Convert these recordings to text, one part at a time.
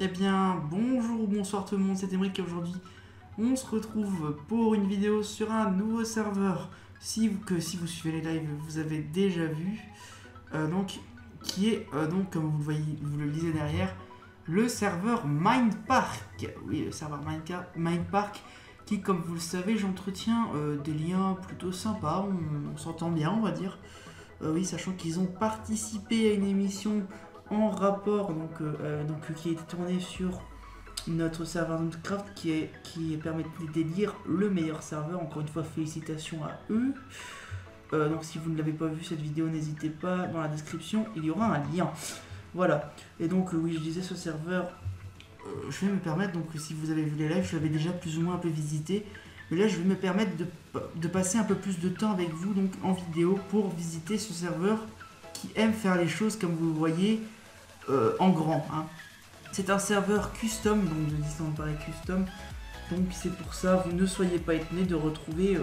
Eh bien, bonjour ou bonsoir tout le monde, c'est Emric et aujourd'hui on se retrouve pour une vidéo sur un nouveau serveur si vous suivez les lives vous avez déjà vu, donc qui est donc comme vous le voyez, vous le lisez derrière, le serveur Mindpark. Oui, le serveur Mindpark qui, comme vous le savez, j'entretiens des liens plutôt sympas, on s'entend bien on va dire. Oui, sachant qu'ils ont participé à une émission en rapport qui a été tournée sur notre serveur Minecraft qui permet d'élire le meilleur serveur. Encore une fois, félicitations à eux. Donc si vous ne l'avez pas vu cette vidéo, n'hésitez pas, dans la description il y aura un lien. Voilà. Et donc oui, je disais, ce serveur, je vais me permettre, donc si vous avez vu les lives, je l'avais déjà plus ou moins un peu visité. Mais là, je vais me permettre de passer un peu plus de temps avec vous, donc en vidéo, pour visiter ce serveur qui aime faire les choses, comme vous le voyez, en grand. Hein. C'est un serveur custom, donc de Disneyland Paris Custom. Donc c'est pour ça, vous ne soyez pas étonnés de retrouver,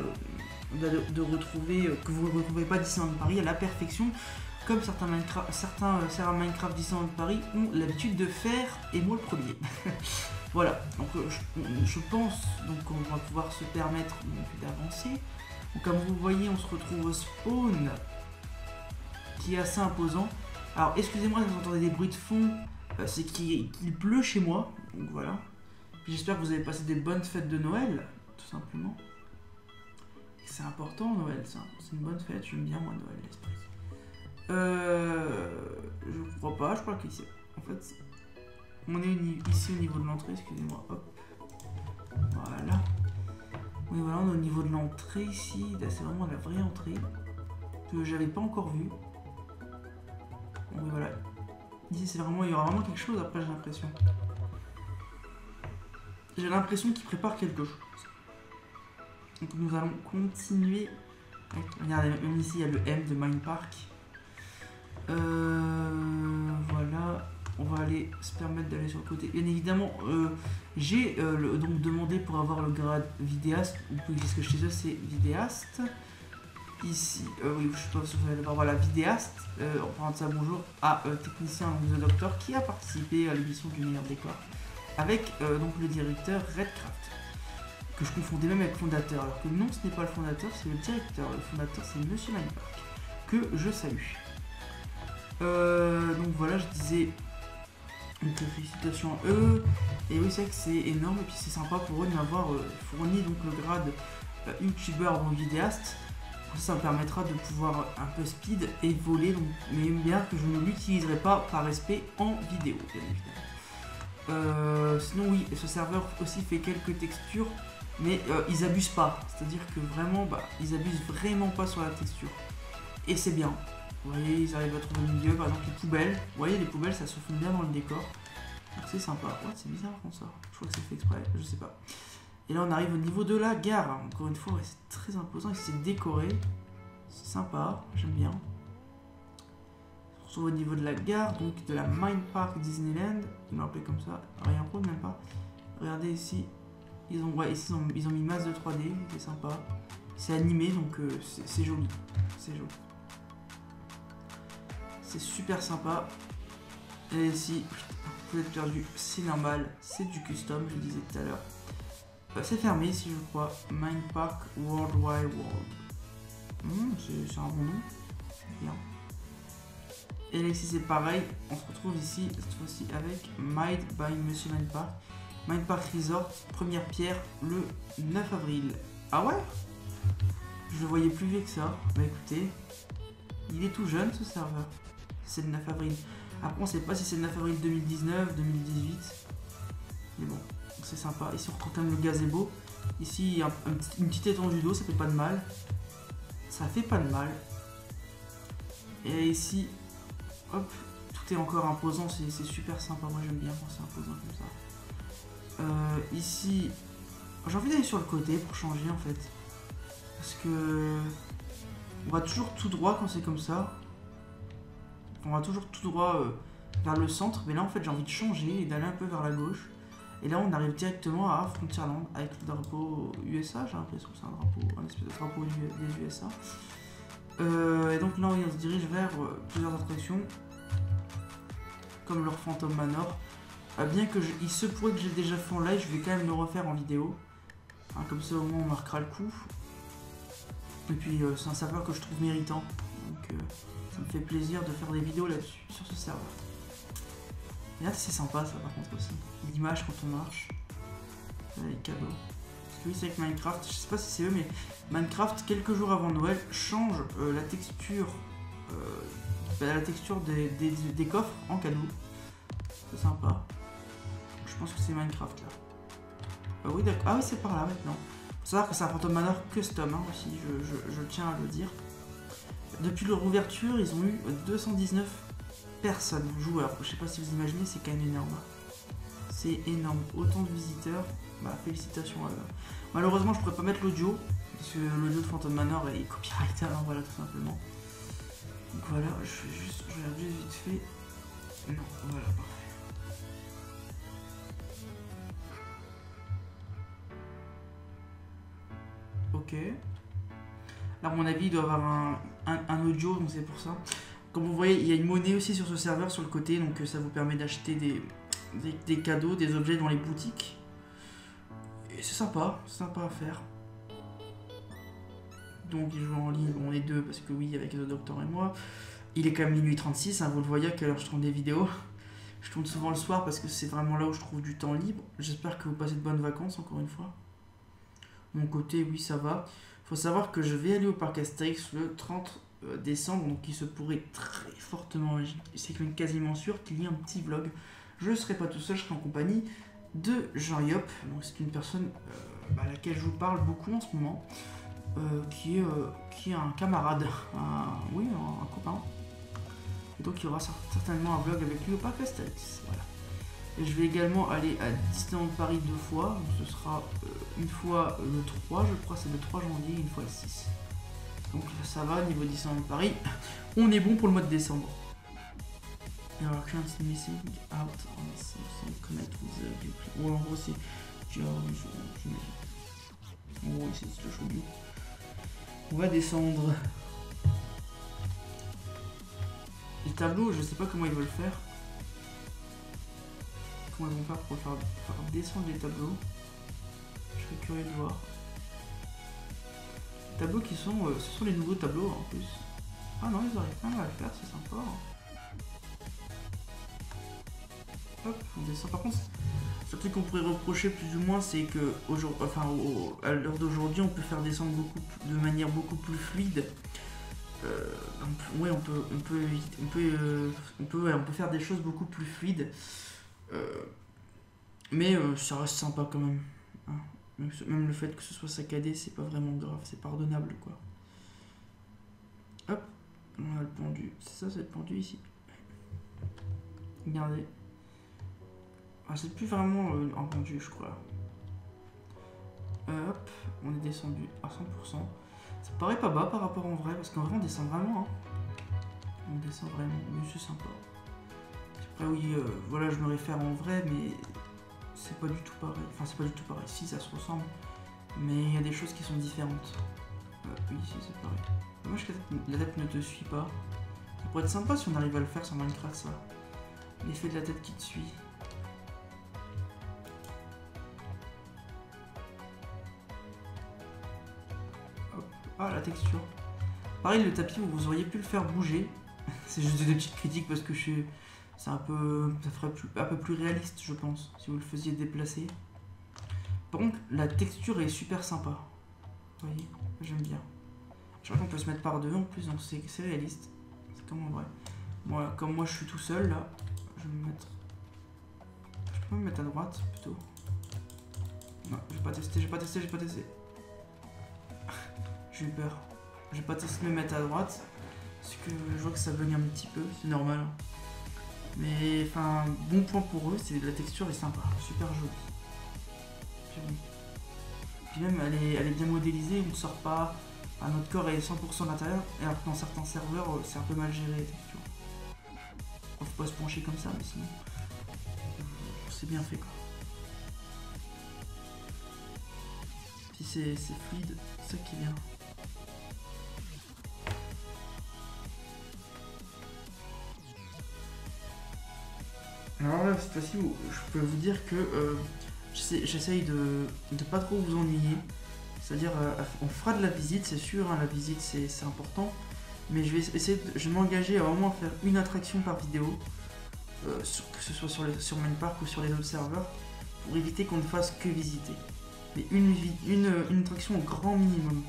que vous ne retrouvez pas Disneyland Paris à la perfection, comme certains serveurs Minecraft Disneyland Paris ont l'habitude de faire, et moi le premier. Voilà, donc je pense qu'on va pouvoir se permettre d'avancer. Comme vous voyez, on se retrouve au spawn, qui est assez imposant. Alors excusez-moi si vous entendez des bruits de fond, c'est qu'il pleut chez moi, donc voilà. J'espère que vous avez passé des bonnes fêtes de Noël, tout simplement. C'est important Noël, c'est une bonne fête, j'aime bien moi Noël, l'esprit. Je crois pas, je crois qu'ici, en fait, on est ici au niveau de l'entrée, excusez-moi, hop. Voilà. Oui voilà, on est au niveau de l'entrée ici, là c'est vraiment la vraie entrée, que j'avais pas encore vue. Donc voilà. Ici c'est vraiment, il y aura vraiment quelque chose après, j'ai l'impression. J'ai l'impression qu'il prépare quelque chose. Donc nous allons continuer. Regardez, même ici il y a le M de Mindpark. Voilà. On va aller se permettre d'aller sur le côté. Bien évidemment, j'ai donc demandé pour avoir le grade vidéaste, ou puisque chez eux c'est vidéaste. Ici, oui, je sais pas si vous allez le voir, voilà, vidéaste, en parlant de ça, bonjour à technicien The Doctor qui a participé à l'émission du meilleur décor avec donc le directeur Redcraft, que je confondais même avec le fondateur, alors que non, ce n'est pas le fondateur, c'est le directeur. Le fondateur, c'est Monsieur Mindpark, que je salue. Donc voilà, je disais, donc félicitations à eux, et oui, c'est vrai que c'est énorme, et puis c'est sympa pour eux de m'avoir fourni donc le grade youtubeur ou vidéaste. Ça me permettra de pouvoir un peu speed et voler, donc, mais bien que je ne l'utiliserai pas par respect en vidéo, bien évidemment. Sinon oui, ce serveur aussi fait quelques textures, mais ils abusent pas, c'est-à-dire que vraiment, ils abusent vraiment pas sur la texture. Et c'est bien. Vous voyez, ils arrivent à trouver le milieu, par exemple les poubelles. Vous voyez, les poubelles, ça se fond bien dans le décor. Donc c'est sympa. Ouais, c'est bizarre comme ça. Je crois que c'est fait exprès, je sais pas. Et là on arrive au niveau de la gare, encore une fois, ouais, c'est très imposant, c'est décoré, c'est sympa, j'aime bien. On se retrouve au niveau de la gare, donc de la Mindpark Disneyland, ils l'ont appelé comme ça, rien pour même pas. Regardez ici, ils ont mis masse de 3D, c'est sympa. C'est animé, donc c'est joli, c'est joli. C'est super sympa. Et ici, vous êtes perdu, c'est normal, c'est du custom, je le disais tout à l'heure. C'est fermé si je crois. Mindpark World Wide World. C'est un bon nom. Bien. Et là ici c'est pareil. On se retrouve ici cette fois-ci avec Made by Monsieur Mindpark. Mindpark Resort, première pierre le 9 avril. Ah ouais? Je le voyais plus vieux que ça. Bah écoutez, il est tout jeune ce serveur. C'est le 9 avril. Après on sait pas si c'est le 9 avril 2019, 2018. Mais bon. C'est sympa. Ici on retrouve quand même le gazebo. Ici il y a une petite étendue d'eau, ça fait pas de mal. Ça fait pas de mal. Et ici, hop, tout est encore imposant, c'est super sympa. Moi j'aime bien quand c'est imposant comme ça. Ici, j'ai envie d'aller sur le côté pour changer en fait. Parce que on va toujours tout droit quand c'est comme ça. On va toujours tout droit vers le centre. Mais là en fait j'ai envie de changer et d'aller un peu vers la gauche. Et là on arrive directement à Frontierland avec le drapeau USA, j'ai l'impression que c'est un espèce de drapeau des USA. Et donc là on se dirige vers plusieurs attractions, comme leur Phantom Manor. Bien que il se pourrait que j'ai déjà fait en live, je vais quand même le refaire en vidéo. Hein, comme ça au moins on marquera le coup. Et puis c'est un serveur que je trouve méritant. Donc ça me fait plaisir de faire des vidéos là-dessus, sur ce serveur. Et là c'est sympa ça par contre aussi. L'image quand on marche. Là, les cadeaux. Parce que oui c'est avec Minecraft, je sais pas si c'est eux mais Minecraft quelques jours avant Noël change la texture des coffres en cadeau. C'est sympa. Je pense que c'est Minecraft là. Oui d'accord. Ah oui c'est par là maintenant. Faut savoir que c'est un Phantom Manor custom hein, aussi, je tiens à le dire. Depuis leur ouverture, ils ont eu 219 personnes, joueurs. Je sais pas si vous imaginez, c'est quand même énorme. C'est énorme. Autant de visiteurs. Bah, félicitations à eux. Malheureusement, je pourrais pas mettre l'audio, parce que l'audio de Phantom Manor est copyrighté, alors voilà, tout simplement. Donc voilà, je regarde juste vite fait. Non, voilà, parfait. Ok. Là, à mon avis, il doit avoir un audio, donc c'est pour ça. Comme vous voyez, il y a une monnaie aussi sur ce serveur, sur le côté, donc ça vous permet d'acheter des cadeaux, des objets dans les boutiques. Et c'est sympa à faire. Donc, il joue en ligne, on est deux, parce que oui, avec The Doctor et moi. Il est quand même minuit 36, hein, vous le voyez à quelle heure je tourne des vidéos. Je tourne souvent le soir parce que c'est vraiment là où je trouve du temps libre. J'espère que vous passez de bonnes vacances, encore une fois. Mon côté, oui, ça va. Faut savoir que je vais aller au parc Astérix le 30 décembre, donc il se pourrait très fortement, c'est même quasiment sûr qu'il y ait un petit vlog. Je ne serai pas tout seul, je serai en compagnie de Jean Yop, donc c'est une personne à laquelle je vous parle beaucoup en ce moment, qui est un camarade, un copain. Et donc il y aura certainement un vlog avec lui au parc Astérix, voilà. Et je vais également aller à Disneyland Paris 2 fois, donc ce sera une fois le 3, je crois c'est le 3 janvier, une fois le 6. Donc ça va, niveau Disneyland Paris, on est bon pour le mois de décembre. There are currently missing out on some connect with the gameplay. Ouais, en gros c'est... En gros c'est le show. On va descendre. Les tableaux, je sais pas comment ils veulent faire. Comment ils vont faire pour faire descendre les tableaux. Je serais curieux de voir. Les tableaux qui sont... ce sont les nouveaux tableaux en plus. Ah non, ils arrivent quand même à le faire, c'est sympa. Hop, on descend. Par contre, ce truc qu'on pourrait reprocher plus ou moins, c'est que à l'heure d'aujourd'hui, on peut faire descendre de manière beaucoup plus fluide. Ouais, on peut faire des choses beaucoup plus fluides. Mais ça reste sympa quand même. Hein. Même le fait que ce soit saccadé, c'est pas vraiment grave, c'est pardonnable quoi. Hop, on a le pendu. C'est ça, c'est le pendu ici. Regardez. Ah, c'est plus vraiment un pendu, je crois. Hop, on est descendu à 100%. Ça paraît pas bas par rapport en vrai, parce qu'en vrai on descend vraiment. Hein. On descend vraiment, mais c'est sympa. Après oui, voilà, je me réfère en vrai, mais c'est pas du tout pareil. Enfin, c'est pas du tout pareil. Si, ça se ressemble, mais il y a des choses qui sont différentes. Oui, si, c'est pareil. Dommage que la tête ne te suit pas. Ça pourrait être sympa si on arrive à le faire sur Minecraft, ça. L'effet de la tête qui te suit. Hop. Ah, la texture. Pareil, le tapis, vous auriez pu le faire bouger. C'est juste des petites critiques parce que c'est un peu... ça ferait un peu plus réaliste, je pense, si vous le faisiez déplacer. Par contre, la texture est super sympa. Vous voyez, j'aime bien. Je crois qu'on peut se mettre par deux en plus, donc c'est réaliste. C'est comme en vrai. Voilà, comme moi je suis tout seul là, je vais me mettre... Je peux me mettre à droite plutôt. Non, j'ai pas testé. J'ai eu peur. J'ai pas testé de me mettre à droite. Parce que je vois que ça bug un petit peu, c'est normal. Mais enfin, bon point pour eux, c'est la texture est sympa, super jolie. Puis même elle est bien modélisée, on ne sort pas. Notre corps est 100% à l'intérieur, alors que dans certains serveurs c'est un peu mal géré la texture. Faut pas se pencher comme ça, mais sinon c'est bien fait quoi. Si c'est fluide, c'est ça qui est bien. Alors là, cette fois-ci, je peux vous dire que j'essaye de pas trop vous ennuyer. C'est-à-dire, on fera de la visite, c'est sûr, hein, la visite c'est important. Mais je vais essayer, je vais m'engager à vraiment faire une attraction par vidéo, que ce soit sur Main Park ou sur les autres serveurs, pour éviter qu'on ne fasse que visiter. Mais une attraction au grand minimum.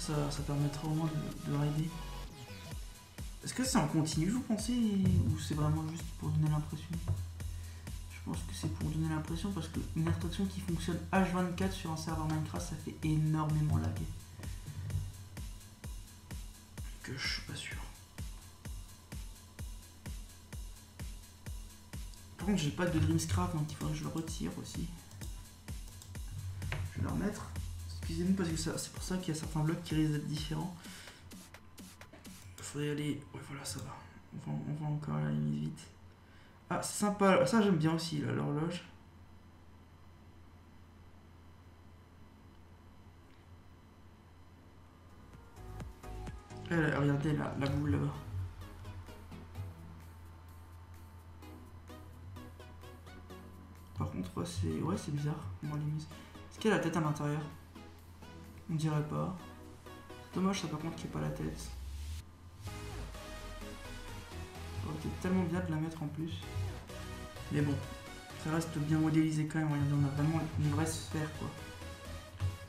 Ça permettra au moins de rider. Est-ce que c'est en continu, vous pensez, ou c'est vraiment juste pour donner l'impression? Je pense que c'est pour donner l'impression parce qu'une attraction qui fonctionne H24 sur un serveur Minecraft, ça fait énormément laguer. Que je suis pas sûr. Par contre, j'ai pas de Dreamscraft, donc il faudrait que je le retire aussi. Je vais le remettre. Excusez-nous parce que c'est pour ça qu'il y a certains blocs qui risquent d'être différents. Il faudrait y aller. Ouais, voilà, ça va. On va encore à la limite vite. Ah, c'est sympa. Ça, j'aime bien aussi, l'horloge. Regardez la boule là-bas. Par contre, c'est bizarre. Est-ce qu'il y a la tête à l'intérieur? On dirait pas. C'est dommage ça par contre qu'il n'y ait pas la tête. Ça aurait été tellement bien de la mettre en plus. Mais bon, ça reste bien modélisé quand même. Regardez, on a vraiment une vraie sphère quoi.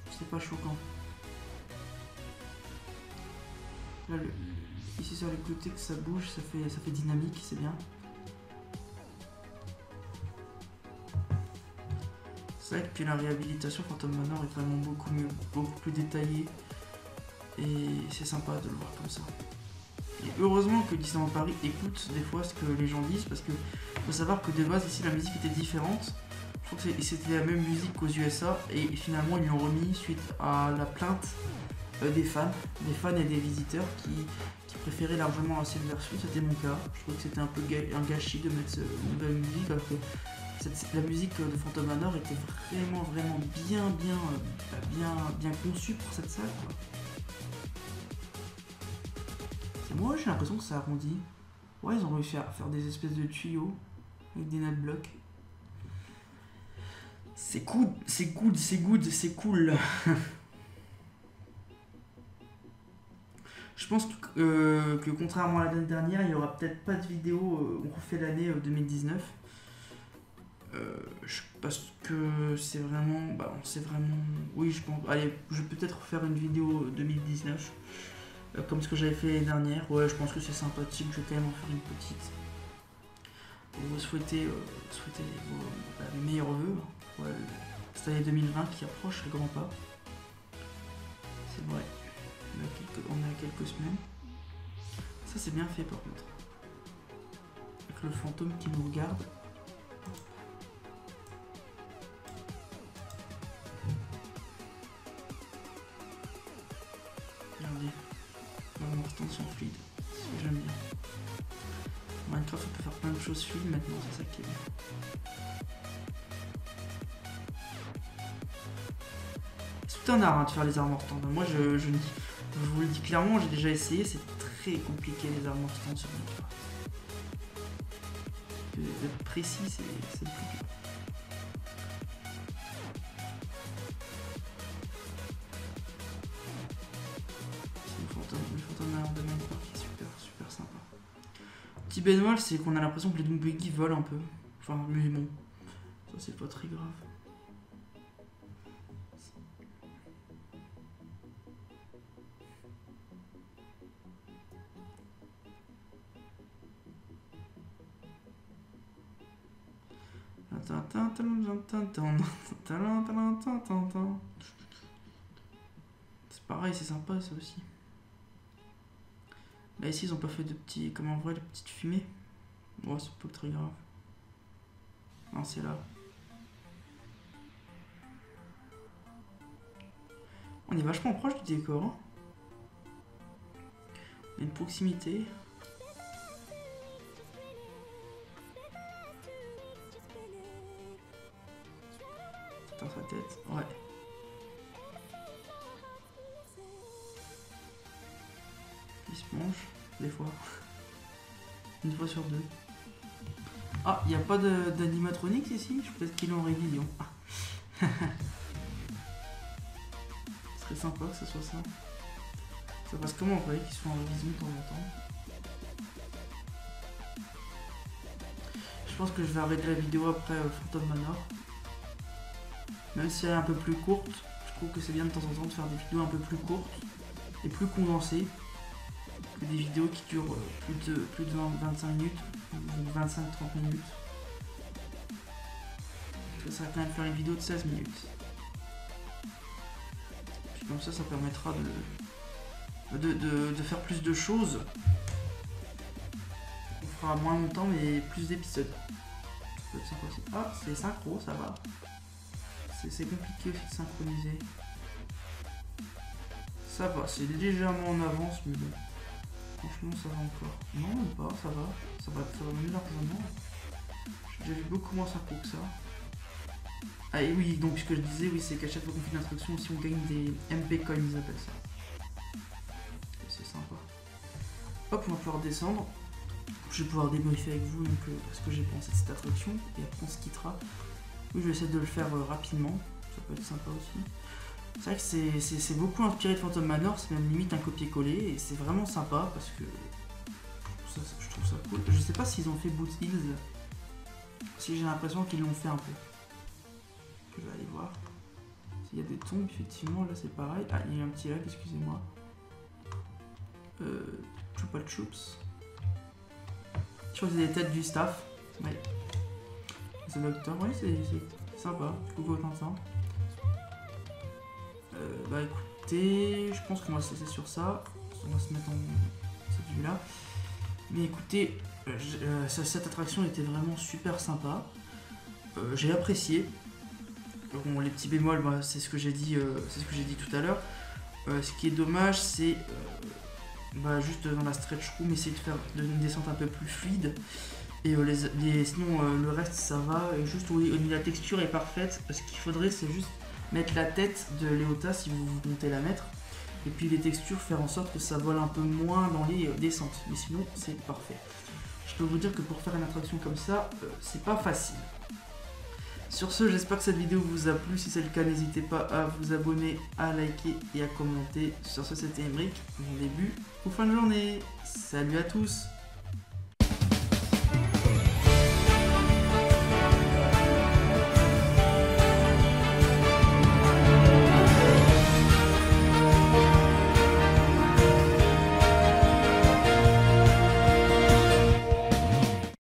C'est pas choquant. Là, ici sur les côtés que ça bouge, ça fait dynamique, c'est bien. C'est vrai que la réhabilitation Phantom Manor est vraiment beaucoup mieux, beaucoup plus détaillée. Et c'est sympa de le voir comme ça. Et heureusement que Disneyland Paris écoute des fois ce que les gens disent, parce que faut savoir que de base ici la musique était différente. Je crois que c'était la même musique qu'aux USA et finalement ils l'ont remis suite à la plainte des fans et des visiteurs qui préféraient largement l'ancienne version. C'était mon cas. Je trouve que c'était un peu un gâchis de mettre une nouvelle musique alors que la musique de Phantom Manor était vraiment bien conçue pour cette salle quoi. Moi j'ai l'impression que ça arrondit. Ouais, ils ont réussi à faire des espèces de tuyaux avec des net blocs. C'est cool, c'est good, c'est cool. Je pense que contrairement à l'année dernière, il n'y aura peut-être pas de vidéo. On refait l'année 2019. Parce que c'est vraiment. Oui, je pense. Allez, je vais peut-être faire une vidéo 2019. Comme ce que j'avais fait l'année dernière. Ouais, je pense que c'est sympathique. Je vais quand même en faire une petite. Pour vous souhaiter les meilleurs vœux. Ouais, cette année 2020 qui approche à grands pas. C'est vrai. On a quelques semaines. Ça, c'est bien fait par contre. Avec le fantôme qui nous regarde. Regardez. Vraiment, extension fluide. C'est ce que j'aime bien. Minecraft, on peut faire plein de choses fluides maintenant, c'est ça qui est bien. C'est tout un art hein, de faire les armor stands. Moi, je vous le dis clairement, j'ai déjà essayé, c'est très compliqué les armor stands sur Minecraft. D'être précis, c'est le plus dur. Le fantôme de Minecraft qui est super sympa. Petit bémol, c'est qu'on a l'impression que les Doombuggy volent un peu. Enfin, mais bon, ça c'est pas très grave. C'est pareil, c'est sympa ça aussi. Là ici ils ont pas fait de petits, comme en vrai, de petites fumées. Bon, c'est pas très grave. Non, c'est là. On est vachement proche du décor. Hein. Il y a une proximité. Dans sa tête, ouais. Il se mange, des fois. Une fois sur deux. Ah, il n'y a pas d'animatronics ici? Je pense qu'ils l'ont en révision. Ce serait sympa que ce soit ça. Ça passe comment vous voyez qu'ils sont en révision de temps en temps? Je pense que je vais arrêter la vidéo après Phantom Manor. Même si elle est un peu plus courte, je trouve que c'est bien de temps en temps de faire des vidéos un peu plus courtes et plus condensées que des vidéos qui durent plus de 25 minutes ou 25-30 minutes. Parce que ça va quand même faire une vidéo de 16 minutes. Puis comme ça permettra de faire plus de choses. On fera moins longtemps mais plus d'épisodes. Ah, c'est synchro, ça va. C'est compliqué aussi de synchroniser. Ça va, c'est légèrement en avance, mais bon. Franchement, ça va encore. Non, même pas, ça va. Ça va même largement. J'ai déjà vu beaucoup moins synchro que ça. Ah, et oui, donc ce que je disais, oui, c'est qu'à chaque fois qu'on fait une instruction, si on gagne des MP coins, ils appellent ça. C'est sympa. Hop, on va pouvoir descendre. Je vais pouvoir débriefer avec vous donc, ce que j'ai pensé de cette attraction et après on se quittera. Oui, je vais essayer de le faire rapidement, ça peut être sympa aussi. C'est vrai que c'est beaucoup inspiré de Phantom Manor, c'est même limite un copier-coller et c'est vraiment sympa parce que je trouve ça cool. Je sais pas s'ils ont fait Boots Hills, si j'ai l'impression qu'ils l'ont fait un peu. Je vais aller voir. S'il y a des tombes, effectivement, là c'est pareil. Ah, il y a un petit lag, excusez-moi. Chupa Chups. Je crois que c'est des têtes du staff. Ouais. C'est le docteur, oui, c'est sympa. Coucou Tintin. Bah écoutez, je pense qu'on va se laisser sur ça. On va se mettre en cette vue-là. Mais écoutez, cette attraction était vraiment super sympa. J'ai apprécié. Bon, les petits bémols, bah, c'est ce que j'ai dit tout à l'heure. Ce qui est dommage, c'est juste dans la stretch room, essayer de faire une descente un peu plus fluide. Et sinon, le reste, ça va. Et juste où la texture est parfaite. Ce qu'il faudrait, c'est juste mettre la tête de Léota si vous comptez la mettre. Et puis les textures, faire en sorte que ça vole un peu moins dans les descentes. Mais sinon, c'est parfait. Je peux vous dire que pour faire une attraction comme ça, c'est pas facile. Sur ce, j'espère que cette vidéo vous a plu. Si c'est le cas, n'hésitez pas à vous abonner, à liker et à commenter. Sur ce, c'était Emric. Bon début ou fin de journée. Salut à tous!